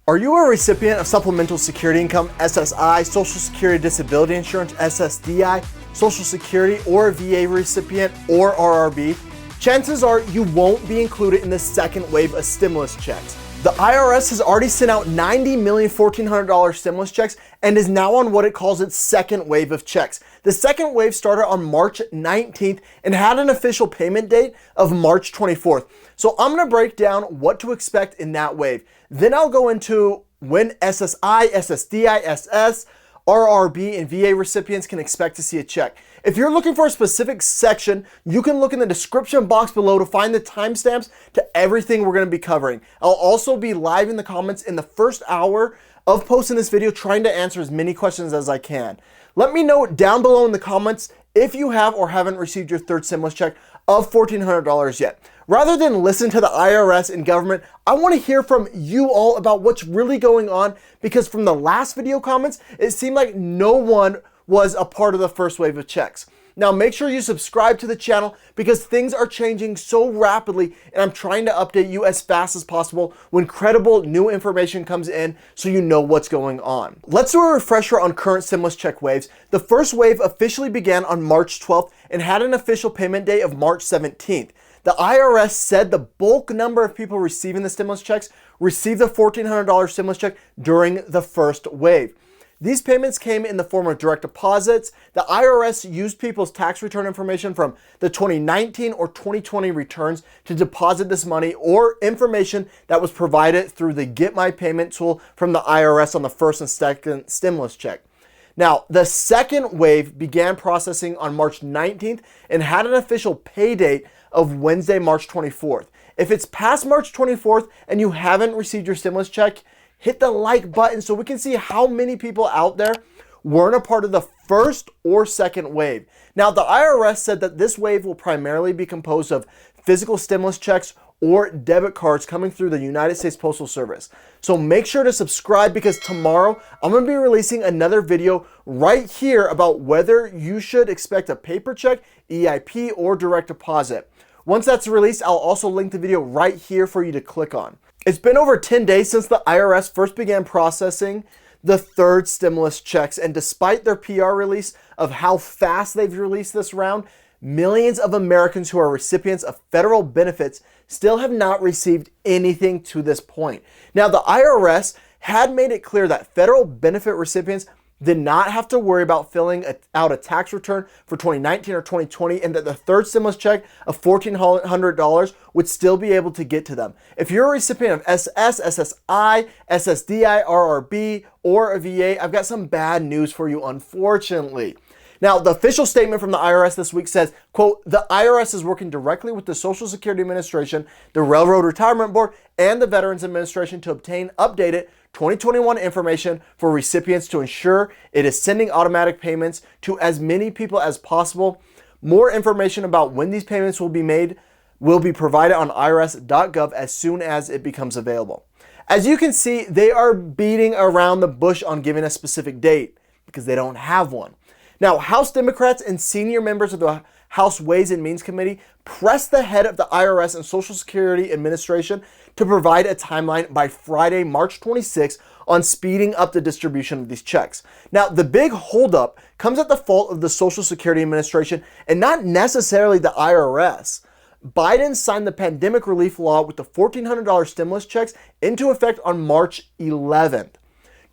Are you a recipient of Supplemental Security Income, SSI, Social Security Disability Insurance, SSDI, Social Security, or a VA recipient, or RRB? Chances are you won't be included in the second wave of stimulus checks. The IRS has already sent out $90,1,400 stimulus checks and is now on what it calls its second wave of checks. The second wave started on March 19th and had an official payment date of March 24th. So I'm going to break down what to expect in that wave. Then I'll go into when SSI, SSDI, SS, RRB, and VA recipients can expect to see a check. If you're looking for a specific section, you can look in the description box below to find the timestamps to everything we're going to be covering. I'll also be live in the comments in the first hour of posting this video, trying to answer as many questions as I can. Let me know down below in the comments if you have or haven't received your third stimulus check of $1,400 yet. Rather than listen to the IRS and government, I want to hear from you all about what's really going on, because from the last video comments, it seemed like no one was a part of the first wave of checks. Now make sure you subscribe to the channel because things are changing so rapidly, and I'm trying to update you as fast as possible when credible new information comes in so you know what's going on. Let's do a refresher on current stimulus check waves. The first wave officially began on March 12th and had an official payment date of March 17th. The IRS said the bulk number of people receiving the stimulus checks received the $1,400 stimulus check during the first wave. These payments came in the form of direct deposits. The IRS used people's tax return information from the 2019 or 2020 returns to deposit this money, or information that was provided through the Get My Payment tool from the IRS on the first and second stimulus check. Now, the second wave began processing on March 19th and had an official pay date of Wednesday, March 24th. If it's past March 24th and you haven't received your stimulus check, hit the like button so we can see how many people out there weren't a part of the first or second wave. Now, the IRS said that this wave will primarily be composed of physical stimulus checks or debit cards coming through the United States Postal Service. So make sure to subscribe, because tomorrow I'm going to be releasing another video right here about whether you should expect a paper check, EIP, or direct deposit. Once that's released, I'll also link the video right here for you to click on. It's been over 10 days since the IRS first began processing the third stimulus checks, and despite their PR release of how fast they've released this round, millions of Americans who are recipients of federal benefits still have not received anything to this point. Now, the IRS had made it clear that federal benefit recipients did not have to worry about filling out a tax return for 2019 or 2020, and that the third stimulus check of $1,400 would still be able to get to them. If you're a recipient of SS, SSI, SSDI, RRB, or a VA, I've got some bad news for you, unfortunately. Now, the official statement from the IRS this week says, quote, "The IRS is working directly with the Social Security Administration, the Railroad Retirement Board, and the Veterans Administration to obtain updated 2021 information for recipients to ensure it is sending automatic payments to as many people as possible. More information about when these payments will be made will be provided on irs.gov as soon as it becomes available." As you can see, they are beating around the bush on giving a specific date because they don't have one. Now, House Democrats and senior members of the House Ways and Means Committee pressed the head of the IRS and Social Security Administration to provide a timeline by Friday, March 26th on speeding up the distribution of these checks. Now, the big holdup comes at the fault of the Social Security Administration and not necessarily the IRS. Biden signed the pandemic relief law with the $1,400 stimulus checks into effect on March 11th.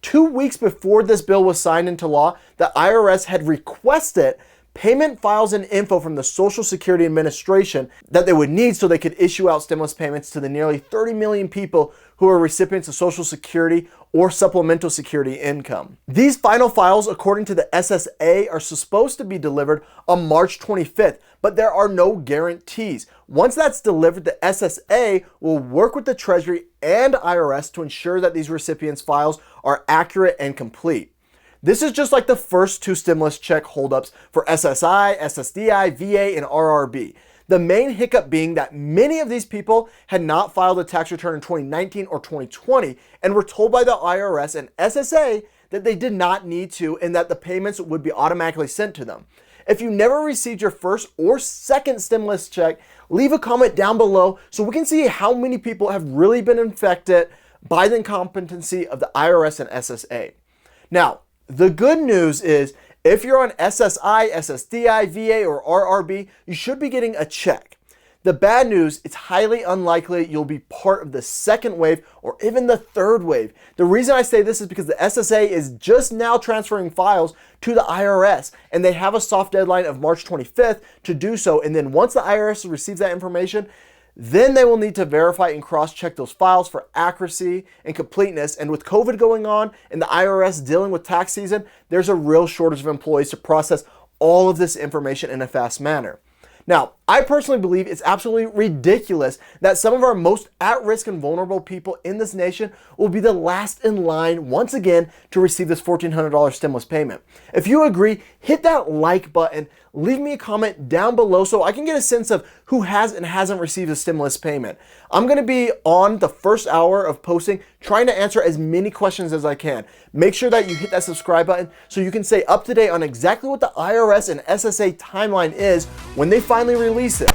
2 weeks before this bill was signed into law, the IRS had requested payment files and info from the Social Security Administration that they would need so they could issue out stimulus payments to the nearly 30 million people who are recipients of Social Security or Supplemental Security Income. These final files, according to the SSA, are supposed to be delivered on March 25th, but there are no guarantees. Once that's delivered, the SSA will work with the Treasury and IRS to ensure that these recipients' files are accurate and complete. This is just like the first two stimulus check holdups for SSI, SSDI, VA, and RRB. The main hiccup being that many of these people had not filed a tax return in 2019 or 2020 and were told by the IRS and SSA that they did not need to and that the payments would be automatically sent to them. If you never received your first or second stimulus check, leave a comment down below so we can see how many people have really been affected by the incompetency of the IRS and SSA. Now, the good news is if you're on SSI, SSDI, VA, or RRB, you should be getting a check. The bad news, it's highly unlikely you'll be part of the second wave or even the third wave. The reason I say this is because the SSA is just now transferring files to the IRS, and they have a soft deadline of March 25th to do so. And then once the IRS receives that information, then they will need to verify and cross-check those files for accuracy and completeness. And with COVID going on and the IRS dealing with tax season, there's a real shortage of employees to process all of this information in a fast manner. Now, I personally believe it's absolutely ridiculous that some of our most at-risk and vulnerable people in this nation will be the last in line once again to receive this $1,400 stimulus payment. If you agree, hit that like button, leave me a comment down below so I can get a sense of who has and hasn't received a stimulus payment. I'm going to be on the first hour of posting, trying to answer as many questions as I can. Make sure that you hit that subscribe button so you can stay up to date on exactly what the IRS and SSA timeline is when they finally release it.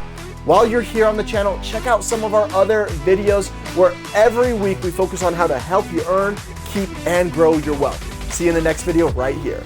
While you're here on the channel, check out some of our other videos where every week we focus on how to help you earn, keep, and grow your wealth. See you in the next video right here.